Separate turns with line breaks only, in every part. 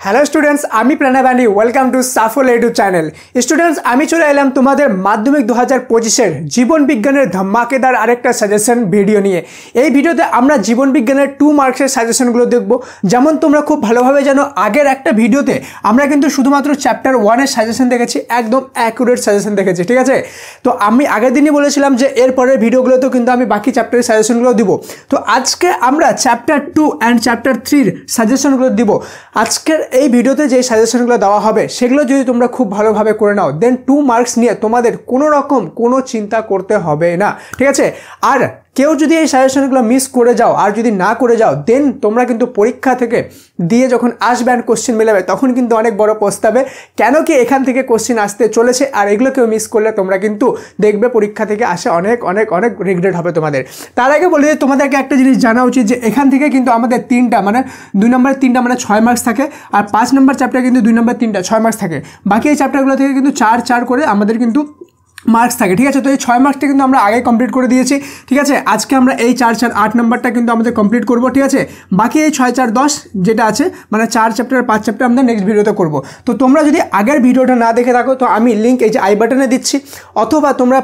Hello students, আমি Pranabani. Welcome to Safal YouTube channel. Students, আমি চলে এলাম তোমাদের মাধ্যমিক 2025-এর জীবন বিজ্ঞানের ধামাকেদার আরেকটা সাজেশন ভিডিও নিয়ে। এই ভিডিওতে আমরা জীবন বিজ্ঞানের 2 মার্কসের সাজেশনগুলো দেখব। যেমন তোমরা খুব ভালোভাবে জানো, আগের একটা ভিডিওতে আমরা কিন্তু শুধুমাত্র চ্যাপ্টার 1-এর সাজেশন দেখেছি, একদম অ্যাকুরেট সাজেশন দেখেছি, ঠিক আছে? তো আমি আগের দিনই বলেছিলাম যে এরপরের ভিডিওগুলোতেও কিন্তু আমি বাকি চ্যাপ্টারের সাজেশনগুলো দিব। তো আজকে আমরা চ্যাপ্টার 2 অ্যান্ড চ্যাপ্টার 3-র সাজেশনগুলো দিব। আজকের এই ভিডিওতে যে সাজেশনগুলো দেওয়া হবে সেগুলো যদি তোমরা খুব ভালোভাবে করে নাও, দেন 2 মার্কস নিয়ে তোমাদের কোনো রকম কোনো চিন্তা করতে হবে না, ঠিক আছে? আর কেউ যদি এই সাজেশনগুলো মিস করে যাও আর যদি না করে যাও, দেন তোমরা কিন্তু পরীক্ষা থেকে দিয়ে যখন আসবে অ্যান্ড কোশ্চেন মেলাবে তখন কিন্তু অনেক বড় পস্তাবে, কেন কি এখান থেকে কোশ্চেন আসতে চলেছে। আর এগুলো কেউ মিস করলে তোমরা কিন্তু দেখবে পরীক্ষা থেকে আসে অনেক অনেক অনেক রিগ্রেট হবে তোমাদের। তার আগে বলি যে তোমাদেরকে একটা জিনিস জানা উচিত যে এখান থেকে কিন্তু আমাদের 3টা মানে 2 নম্বরের 3টা মানে 6 মার্কস থাকে, আর 5 নম্বর চ্যাপ্টার কিন্তু 2 নম্বর 3টা 6 মার্কস থাকে। বাকি এই চ্যাপ্টারগুলো থেকে কিন্তু 4 করে আমাদের কিন্তু মার্কস থাকে, ঠিক আছে? তো এই 6 মার্কসটা কিন্তু আমরা আগে কমপ্লিট করে দিয়েছি, ঠিক আছে? আজকে আমরা এই 4 8 নাম্বারটা কিন্তু আমাদের কমপ্লিট করব, ঠিক আছে? বাকি এই 6 4 10 যেটা আছে মানে 4 চ্যাপ্টার 5 চ্যাপ্টার আমরা নেক্সট ভিডিওতে করব। তো তোমরা যদি আগের ভিডিওটা না দেখে থাকো তো আমি লিঙ্ক এই যে আই বাটনে দিচ্ছি, অথবা তোমরা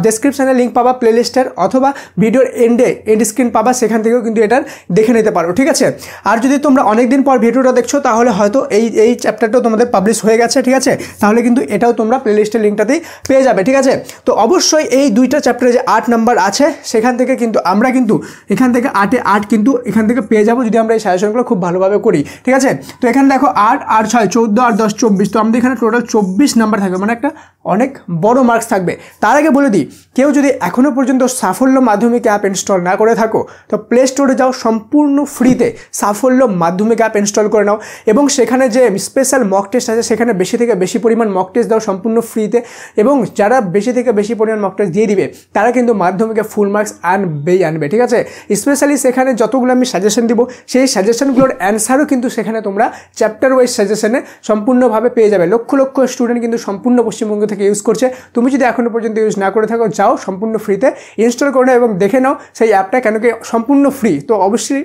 ডেসক্রিপশানে লিঙ্ক পাবা প্লেলিস্টের, অথবা ভিডিওর এন্ড স্ক্রিন পাবা, সেখান থেকেও কিন্তু এটার দেখে নিতে পারো, ঠিক আছে? আর যদি তোমরা অনেক দিন পর ভিডিওটা দেখছো তাহলে হয়তো এই চ্যাপ্টারটাও তোমাদের পাবলিশ হয়ে গেছে, ঠিক আছে? তাহলে কিন্তু এটাও তোমরা প্লেলিস্টের লিঙ্কটাতেই পেয়ে যাবে, ঠিক আছে? তো অবশ্যই এই 2টা চ্যাপ্টারে যে 8 নাম্বার আছে সেখান থেকে কিন্তু আমরা কিন্তু এখান থেকে 8-এ 8 কিন্তু এখান থেকে পেয়ে যাবো যদি আমরা এই সাজেশনগুলো খুব ভালোভাবে করি, ঠিক আছে? তো এখানে দেখো 8 আর 6 14 আর 10 24, তো আমাদের এখানে টোটাল 24 নাম্বার থাকবে, মানে একটা অনেক বড় মার্কস থাকবে। তার আগে বলে দিই, কেউ যদি এখনও পর্যন্ত সাফল্য মাধ্যমিক অ্যাপ ইনস্টল না করে থাকো তো প্লে স্টোরে যাও, সম্পূর্ণ ফ্রিতে সাফল্য মাধ্যমিক অ্যাপ ইনস্টল করে নাও, এবং সেখানে যে স্পেশাল মক টেস্ট আছে সেখানে বেশি থেকে বেশি পরিমাণ মক টেস্ট দাও সম্পূর্ণ ফ্রিতে, এবং যারা বেশি থেকে বেশি পরিমাণ মক টেস্ট দিয়ে দিবে তারা কিন্তু মাধ্যমিকে ফুল মার্কস আনবে, ঠিক আছে? স্পেশালি সেখানে যতগুলো আমি সাজেশন দিব সেই সাজেশনগুলোর অ্যান্সারও কিন্তু সেখানে তোমরা চ্যাপ্টার ওয়াইজ সাজেশনে সম্পূর্ণভাবে পেয়ে যাবে। লক্ষ লক্ষ স্টুডেন্ট কিন্তু সম্পূর্ণ পশ্চিমবঙ্গ থেকে ইউজ করছে। তুমি যদি এখনও পর্যন্ত ইউজ না করে থাকো, যাও সম্পূর্ণ ফ্রিতে ইনস্টল করে নাও এবং দেখে নাও সেই অ্যাপটা, কেন কি সম্পূর্ণ ফ্রি। তো অবশ্যই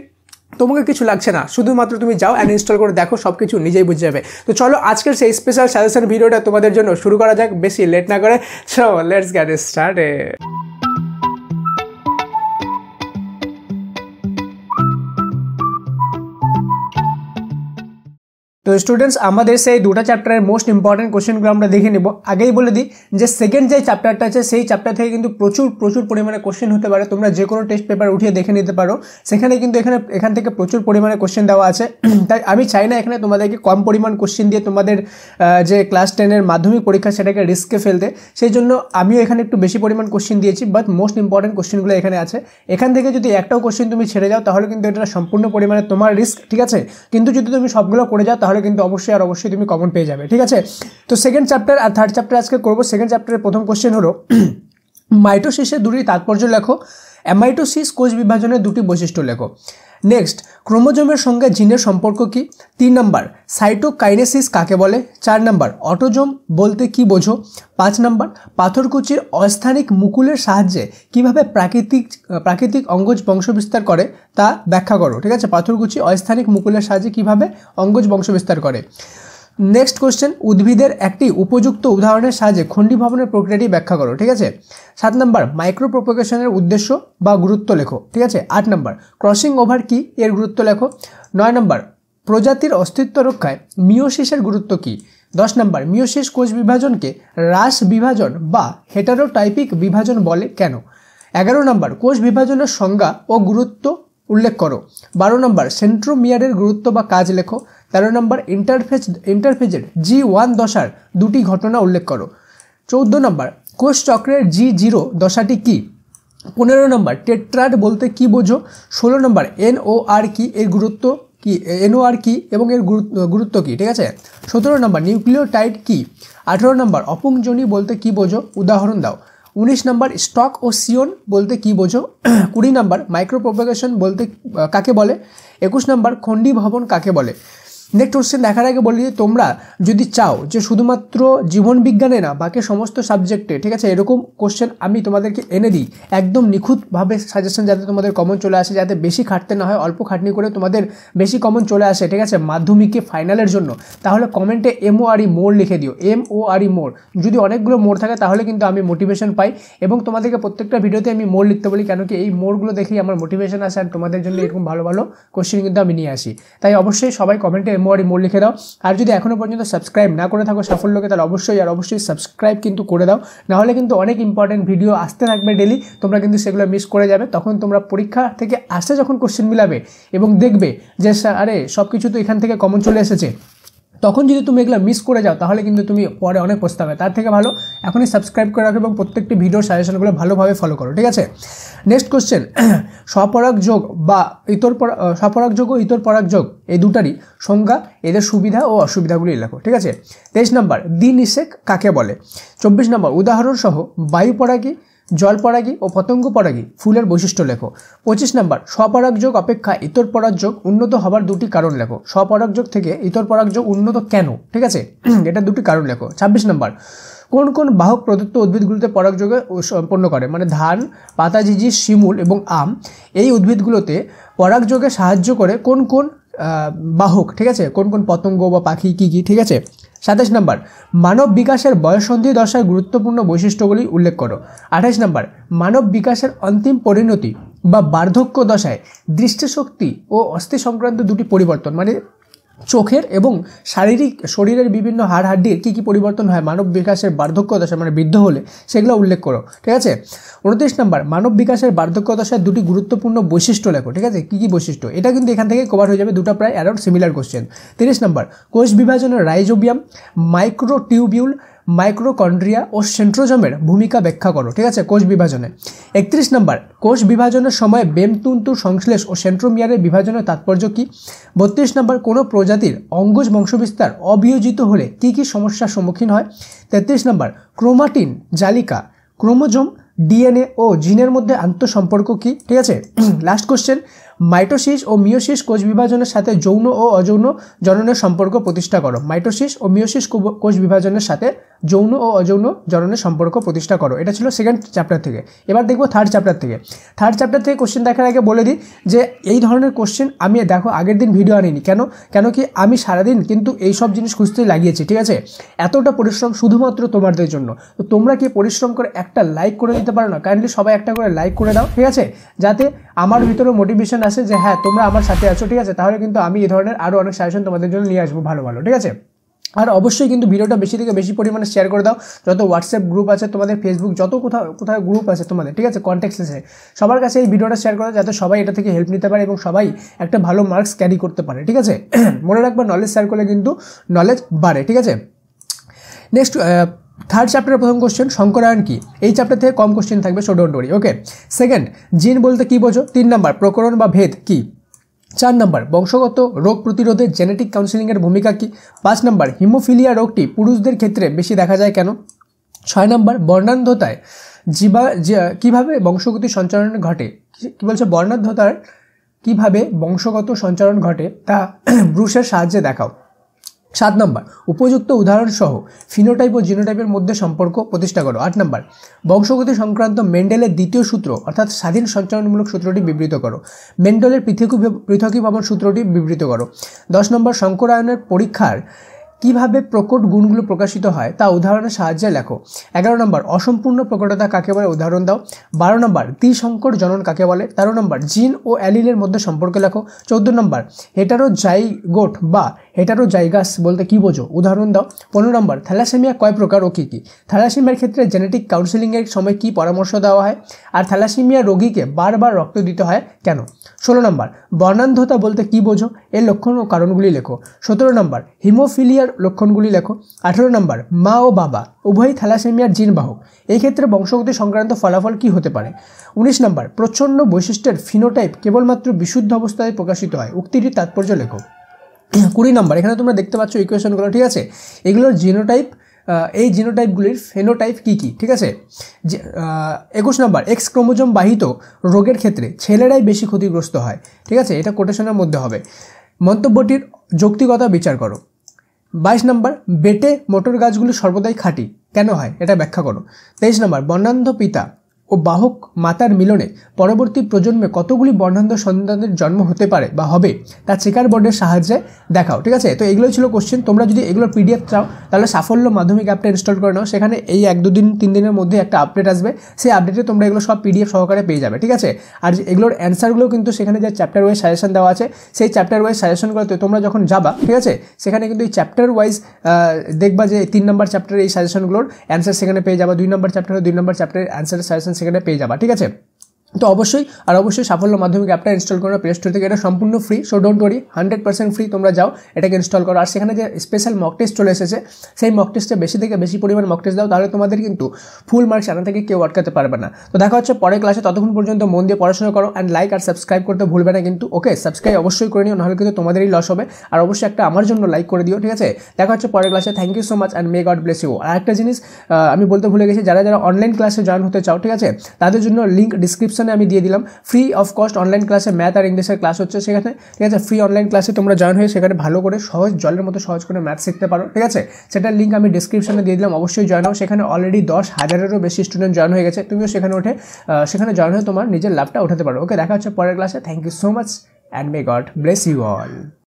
তোমাকে কিছু লাগছে না, শুধুমাত্র তুমি যাও অ্যান্ড ইনস্টল করে দেখো, সব কিছু নিজেই বুঝে যাবে। তো চলো আজকের সেই স্পেশাল সাজেশন ভিডিওটা তোমাদের জন্য শুরু করা যাক, বেশি লেট না করে। So let's get started. তো স্টুডেন্টস, আমাদের সেই 2টা চ্যাপ্টারের মোস্ট ইম্পর্টেন্ট কোশ্চেনগুলো আমরা দেখে নেব। আগেই বলে দিই যে সেকেন্ড যে চ্যাপ্টারটা আছে সেই চ্যাপ্টার থেকে কিন্তু প্রচুর পরিমাণে কোশ্চেন হতে পারে। তোমরা যে কোনো টেস্ট পেপার উঠিয়ে দেখে নিতে পারো, সেখানে কিন্তু এখান থেকে প্রচুর পরিমাণে কোশ্চেন দেওয়া আছে। তাই আমি চাই না এখানে তোমাদেরকে কম পরিমাণ কোশ্চেন দিয়ে তোমাদের যে ক্লাস 10-এর মাধ্যমিক পরীক্ষা সেটাকে রিস্কে ফেলতে, সেই জন্য আমিও এখানে একটু বেশি পরিমাণ কোশ্চেন দিয়েছি, বাট মোস্ট ইম্পর্টেন্ট কোশ্চেনগুলো এখানে আছে। এখান থেকে যদি একটাও কোশ্চেন তুমি ছেড়ে যাও তাহলে কিন্তু এটা সম্পূর্ণ পরিমাণে তোমার রিস্ক, ঠিক আছে? কিন্তু যদি তুমি সবগুলো করে যাও তাহলে কিন্তু অবশ্যই তুমি কমন পেয়ে যাবে, ঠিক আছে? তো সেকেন্ড চ্যাপ্টার আর থার্ড চ্যাপ্টার আজকে করবো। সেকেন্ড চ্যাপ্টারের প্রথম কোশ্চেন হলো মাইটোসিসের 2টি তাৎপর্য লেখো। অ্যামাইটোসিস কোষ বিভাজনের 2টি বৈশিষ্ট্য লেখো। নেক্সট, ক্রোমোজোমের সঙ্গে জিনের সম্পর্ক কি? 3 নাম্বার, সাইটোকাইনেসিস কাকে বলে? 4 নাম্বার, অটোজোম বলতে কি বোঝো? 5 নাম্বার, পাথরকুচির অস্থানিক মুকুলের সাহায্যে কিভাবে প্রাকৃতিক অঙ্গজ বংশবিস্তার করে তা ব্যাখ্যা করো, ঠিক আছে? পাথরকুচি অস্থানিক মুকুলের সাহায্যে কিভাবে অঙ্গজ বংশবিস্তার করে। নেক্সট কোশ্চেন, উদ্ভিদের একটি উপযুক্ত উদাহরণের সাহায্যে খণ্ডী ভবনের প্রক্রিয়াটি ব্যাখ্যা করো, ঠিক আছে? 7 নম্বর, মাইক্রো প্রোপাগেশনের উদ্দেশ্য বা গুরুত্ব লেখো, ঠিক আছে? 8 নম্বর, ক্রসিং ওভার কি, এর গুরুত্ব লেখো। 9 নম্বর, প্রজাতির অস্তিত্ব রক্ষায় মিওসিসের গুরুত্ব কি? 10 নম্বর, মিওসিস কোষ বিভাজনকে হ্রাস বিভাজন বা হেটারোটাইপিক বিভাজন বলে কেন? 11 নম্বর, কোষ বিভাজনের সংজ্ঞা ও গুরুত্ব উল্লেখ করো। 12 নম্বর, সেন্ট্রোমিয়ারের গুরুত্ব বা কাজ লেখো। 13 নম্বর, ইন্টারফেজের G1 দশার 2টি ঘটনা উল্লেখ করো। 14 নম্বর, কোষ চক্রের G0 দশাটি কি? 15 নম্বর, টেট্রাড বলতে কি বোঝো? 16 নম্বর, NOR কি, এর গুরুত্ব কি? NOR কি এবং এর গুরুত্ব কি, ঠিক আছে? 17 নম্বর, নিউক্লিওটাইড কি? 18 নম্বর, অপুংজনি বলতে কি বোঝো? উদাহরণ দাও। 19 নম্বর, স্টক ও সিয়ন বলতে কি বোঝো? 20 নম্বর, মাইক্রোপ্রোপাগেশন বলতে কাকে বলে? 21 নম্বর, খণ্ডী ভবন কাকে বলে? নেক্সট কোশ্চেন দেখার আগে বলি, তোমরা যদি চাও যে শুধুমাত্র জীবন বিজ্ঞানে না বাকি সমস্ত সাবজেক্টে, ঠিক আছে, এরকম কোশ্চেন আমি তোমাদেরকে এনে দিই একদম নিখুঁতভাবে সাজেশন, যাতে তোমাদের কমন চলে আসে, যাতে বেশি খাটতে না হয়, অল্প খাটনি করে তোমাদের বেশি কমন চলে আসে, ঠিক আছে, মাধ্যমিকে ফাইনালের জন্য, তাহলে কমেন্টে MORE মোর লিখে দিও, MORE মোর। যদি অনেকগুলো মোর থাকে তাহলে কিন্তু আমি মোটিভেশন পাই, এবং তোমাদেরকে প্রত্যেকটা ভিডিওতে আমি মোর লিখতে বলি, কেন কি এই মোরগুলো দেখেই আমার মোটিভেশন আসে, আর তোমাদের জন্য এরকম ভালো ভালো কোশ্চেন কিন্তু আমি নিয়ে আসি। তাই অবশ্যই সবাই কমেন্টে MORE মোর লিখে দাও। আর যদি এখনও পর্যন্ত সাবস্ক্রাইব না করে থাকো সাফল্যকে, তাহলে অবশ্যই সাবস্ক্রাইব কিন্তু করে দাও, নাহলে কিন্তু অনেক ইম্পর্টেন্ট ভিডিও আসতে থাকবে ডেলি, তোমরা কিন্তু সেগুলো মিস করে যাবে। তখন তোমরা পরীক্ষা থেকে আসতে যখন কোশ্চেন মিলাবে এবং দেখবে যে আরে সব কিছু তো এখান থেকে কমন চলে এসেছে, তখন যদি তুমি এগুলো মিস করে যাও তাহলে কিন্তু তুমি পরে অনেক পস্তাবে। তার থেকে ভালো এখনই সাবস্ক্রাইব করে রাখো এবং প্রত্যেকটি ভিডিওর সাজেশনগুলো ভালোভাবে ফলো করো, ঠিক আছে। নেক্সট কোশ্চেন, স্বপরাগ যোগ বা স্বপরাগ যোগ ও ইতরপরাগ যোগ এই দুটারই সংজ্ঞা, এদের সুবিধা ও অসুবিধাগুলি লেখো, ঠিক আছে। 23 নম্বর, দ্বিনিষেক কাকে বলে। 24 নম্বর, উদাহরণ সহ বায়ু পরাগী, জল পরাগী ও পতঙ্গ পরাগী ফুলের বৈশিষ্ট্য লেখো। 25 নম্বর, স্বপরাগ যোগ অপেক্ষা ইতর পরাগ যোগ উন্নত হবার দুটি কারণ লেখো। স্বপরাগ যোগ থেকে ইতর পরাগ যোগ উন্নত কেন, ঠিক আছে, এটা দুটি কারণ লেখো। 26 নম্বর, কোন কোন বাহক প্রদত্ত উদ্ভিদগুলোতে পরাগযোগে সম্পন্ন করে, মানে ধান, পাতাজিজি, শিমুল এবং আম, এই উদ্ভিদগুলোতে পরাগযোগে সাহায্য করে কোন কোন বাহক, ঠিক আছে, কোন কোন পতঙ্গ বা পাখি কী কী, ঠিক আছে। 27 নম্বর, মানব বিকাশের বয়ঃসন্ধি দশার গুরুত্বপূর্ণ বৈশিষ্ট্যগুলি উল্লেখ করো। 28 নম্বর, মানব বিকাশের অন্তিম পরিণতি বা বার্ধক্য দশায় দৃষ্টিশক্তি ও অস্থি সংক্রান্ত দুটি পরিবর্তন, মানে চোখের এবং শরীরের বিভিন্ন হাড় হাড্ডির কী কী পরিবর্তন হয় মানব বিকাশের বার্ধক্য দশা, মানে বৃদ্ধ হলে, সেগুলো উল্লেখ করো, ঠিক আছে। 29 নম্বর, মানব বিকাশের বার্ধক্য দশায় দুটি গুরুত্বপূর্ণ বৈশিষ্ট্য লেখো, ঠিক আছে, কী কী বৈশিষ্ট্য, এটা কিন্তু এখান থেকে কভার হয়ে যাবে, দুটো প্রায় অ্যারাউন্ড সিমিলার কোশ্চেন। 30 নম্বর, কোষ বিভাজনের রাইজোবিয়াম, মাইক্রোটিউবিউল, মাইক্রোকন্ড্রিয়া ও সেন্ট্রোজমের ভূমিকা ব্যাখ্যা করো, ঠিক আছে, কোষ বিভাজনে। 31 নম্বর, কোষ বিভাজনের সময় বেমতন্তু সংশ্লেষ ও সেন্ট্রোমিয়ারের বিভাজনের তাৎপর্য কী। 32 নম্বর, কোনো প্রজাতির অঙ্গজ বংশবিস্তার অবিয়োজিত হলে কী কী সমস্যার সম্মুখীন হয়। 33 নম্বর, ক্রোমাটিন জালিকা, ক্রোমোজোম, DNA ও জিনের মধ্যে আন্তঃসম্পর্ক কী, ঠিক আছে। লাস্ট কোশ্চেন, মাইটোসিস ও মিওসিস কোষ বিভাজনের সাথে যৌন ও অযৌন জননের সম্পর্ক প্রতিষ্ঠা করো। মাইটোসিস ও মিওসিস কোষ বিভাজনের সাথে যৌন ও অযৌন জননের সম্পর্ক প্রতিষ্ঠা করো। এটা ছিল সেকেন্ড চ্যাপ্টার থেকে। এবার দেখবো থার্ড চ্যাপ্টার থেকে। থার্ড চ্যাপ্টার থেকে কোশ্চেন দেখার আগে বলে দিই যে এই ধরনের কোশ্চেন আমি দেখো আগের দিন ভিডিও আনিনি, কেন কি আমি সারাদিন কিন্তু এই সব জিনিস খুঁজতেই লাগিয়েছি, ঠিক আছে। এতটা পরিশ্রম শুধুমাত্র তোমাদের জন্য, তো তোমরা কি পরিশ্রম করে একটা লাইক করে দিতে পারো না? কাইন্ডলি সবাই একটা করে লাইক করে দাও, ঠিক আছে, যাতে আমার ভিতরে মোটিভেশন আসে যে হ্যাঁ তোমরা আমার সাথে আছো, ঠিক আছে। তাহলে কিন্তু আমি এই ধরনের আরও অনেক সাজেশন তোমাদের জন্য নিয়ে আসবো ভালো ভালো, ঠিক আছে। আর অবশ্যই কিন্তু ভিডিওটা বেশি থেকে বেশি পরিমাণে শেয়ার করে দাও, যত হোয়াটসঅ্যাপ গ্রুপ আছে তোমাদের, ফেসবুক, যত কোথাও গ্রুপ আছে তোমাদের, ঠিক আছে, কন্ট্যাক্টস আছে, সবার কাছে এই ভিডিওটা শেয়ার করো, যাতে সবাই এটা থেকে হেল্প নিতে পারে এবং সবাই একটা ভালো মার্কস ক্যারি করতে পারে, ঠিক আছে। মনে রাখবা নলেজ শেয়ার করলে কিন্তু নলেজ বাড়ে, ঠিক আছে। নেক্সট থার্ড চ্যাপ্টারের প্রথম কোশ্চেন, শঙ্করায়ন কি। এই চ্যাপ্টার থেকে কম কোশ্চেন থাকবে, so don't worry, okay. Second, জিন বলতে কি বোঝো। 3 নম্বর, প্রকরণ বা ভেদ কি। 4 নম্বর, বংশগত রোগ প্রতিরোধে জেনেটিক কাউন্সেলিংয়ের ভূমিকা কি। 5 নম্বর, হিমোফিলিয়া রোগটি পুরুষদের ক্ষেত্রে বেশি দেখা যায় কেন। 6 নম্বর, বর্ণান্ধতায় কিভাবে বংশগতি সঞ্চালন ঘটে। কি বলছে, বর্ণান্ধতার কিভাবে বংশগত সঞ্চালন ঘটে তা ব্রুশের সাহায্যে দেখাও। 7 নম্বর, উপযুক্ত উদাহরণ সহ ফিনোটাইপ ও জিনোটাইপের মধ্যে সম্পর্ক প্রতিষ্ঠা করো। 8 নম্বর, বংশগতি সংক্রান্ত মেন্ডেলের দ্বিতীয় সূত্র অর্থাৎ স্বাধীন সঞ্চালনমূলক সূত্রটি বিবৃত করো। মেন্ডেলের পৃথকীভবন সূত্রটি বিবৃত করো। 10 নম্বর, শঙ্করায়নের পরীক্ষার কিভাবে প্রকট গুণগুলো প্রকাশিত হয় তা উদাহরণের সাহায্যে লেখো। 11 নম্বর, অসম্পূর্ণ প্রকটতা কাকে বলে উদাহরণ দাও। 12 নম্বর, দ্বিসংকর জনন কাকে বলে। 13 নম্বর, জিন ও অ্যালিলের মধ্যে সম্পর্ক লেখো। 14 নম্বর, হেটারোজাইগোট বা হেটারোজাইগাস বলতে কি বোঝো, উদাহরণ দাও। 15 নম্বর, থ্যালাসেমিয়া কয় প্রকার ও কী কী। থ্যালাসেমিয়ার ক্ষেত্রে জেনেটিক কাউন্সেলিংয়ের সময় কী পরামর্শ দেওয়া হয়, আর থ্যালাসেমিয়া রোগীকে বারবার রক্ত দিতে হয় কেন। 16 নম্বর, বর্ণান্ধতা বলতে কি বোঝো, এর লক্ষণ ও কারণগুলি লেখো। 17 নম্বর, হিমোফিলিয়ার লক্ষণগুলি লেখো। 18 নম্বর, মা ও বাবা উভয়ই থ্যালাসেমিয়ার জিন বাহক, এই ক্ষেত্রে বংশগতি সংক্রান্ত ফলাফল কি হতে পারে। 19 নম্বর, প্রচ্ছন্ন বৈশিষ্ট্যের ফিনোটাইপ কেবলমাত্র বিশুদ্ধ অবস্থায় প্রকাশিত হয়, উক্তিটির তাৎপর্য লেখো। 20 নম্বর, এখানে তোমরা দেখতে পাচ্ছ ইকুয়েশনগুলো, ঠিক আছে, এগুলোর জিনোটাইপ, এই জিনোটাইপগুলির ফেনোটাইপ কী কী, ঠিক আছে। 21 নম্বর, এক্স ক্রোমোজোম বাহিত রোগের ক্ষেত্রে ছেলেরাই বেশি ক্ষতিগ্রস্ত হয়, ঠিক আছে, এটা কোটেশনের মধ্যে হবে। মন্তব্যটির যৌক্তিকতা বিচার করো। 22 নম্বর, বেটে মোটর গাছগুলি সর্বদাই খাঁটি কেন হয় এটা ব্যাখ্যা করো। 23 নম্বর, বর্ণান্ধ পিতা ও বাহক মাতার মিলনে পরবর্তী প্রজন্মে কতগুলি বর্ণান্ধ সন্তানের জন্ম হতে পারে বা হবে তা চেকার বোর্ডের সাহায্যে দেখাও। ঠিক আছে, তো এগুলোই ছিল কোশ্চেন। তোমরা যদি এগুলোর পিডিএফ চাও তাহলে সাফল্য মাধ্যমিক অ্যাপটা ইনস্টল করে নাও। সেখানে এই 1-2 দিন 3 দিনের মধ্যে একটা আপডেট আসবে, সেই আপডেটে তোমরা এগুলো সব পিডিএফ সহকারে পেয়ে যাবে। ঠিক আছে, আর এগুলোর অ্যান্সারগুলো কিন্তু সেখানে যে চ্যাপ্টার ওয়াইজ সাজেশন দেওয়া আছে সেই চ্যাপ্টার ওয়াইজ সাজেশনগুলোতে তোমরা যখন যাবা, ঠিক আছে, সেখানে কিন্তু এই চ্যাপ্টার ওয়াইজ দেখবা যে 3 নম্বর চ্যাপ্টারের এই সাজেশনগুলোর অ্যান্সার সেখানে পেয়ে যাবা, 2 নম্বর চ্যাপ্টারের 2 নম্বর চ্যাপ্টারের অ্যান্সারের সাজেশন সেখানে পেয়ে যাবা। ঠিক আছে, তো অবশ্যই সাফল্য মাধ্যমিক অ্যাপটা ইনস্টল করো প্লে স্টোর থেকে। এটা সম্পূর্ণ free, so don't worry, 100% free. তোমরা যাও এটাকে ইনস্টল করো। আর সেখানে যে স্পেশাল মক টেস্ট চলে এসেছে সেই মক টেস্টে বেশি থেকে বেশি পরিমাণ মক টেস্ট দাও, তাহলে তোমাদের কিন্তু ফুল মার্কস আনা থেকে কেউ আটকাতে পারবে না। তো দেখা হচ্ছে পরের ক্লাসে, ততক্ষণ পর্যন্ত মন দিয়ে পড়াশোনা করো অ্যান্ড লাইক আর সাবস্ক্রাইব করতে ভুলবে না কিন্তু। ওকে, সাবস্ক্রাইব অবশ্যই করে নিও, নাহলে কিন্তু তোমাদেরই লস হবে। আর অবশ্যই একটা আমার জন্য লাইক করে দিও। ঠিক আছে, দেখা হচ্ছে পরের ক্লাসে। Thank you so much and may God bless you. আর একটা জিনিস আমি বলতে ভুলে গেছি, যারা অনলাইন ক্লাসে জয়েন হতে চাও, ঠিক আছে, তাদের জন্য লিঙ্ক ডিসক্রিপশনে আমি দিয়ে দিলাম। ফ্রি অফ কস্ট অনলাইন ক্লাসে ম্যাথ আর ইংলিশের ক্লাস হচ্ছে সেখানে। ঠিক আছে, ফ্রি অনলাইন ক্লাসে তোমরা জয়েন হয়ে সেখানে ভালো করে সহজ জলের মতো সহজ করে ম্যাথ শিখতে পারো। ঠিক আছে, সেটার লিঙ্ক আমি ডিসক্রিপশনে দিয়ে দিলাম, অবশ্যই জয়েন হও। সেখানে অলরেডি 10,000-এরও বেশি স্টুডেন্ট জয়েন হয়ে গেছে। তুমিও সেখানে জয়েন হয়ে তোমার নিজের লাভটা উঠাতে পারো। ওকে, দেখা হচ্ছে পরের ক্লাসে। Thank you so much and may God bless you all.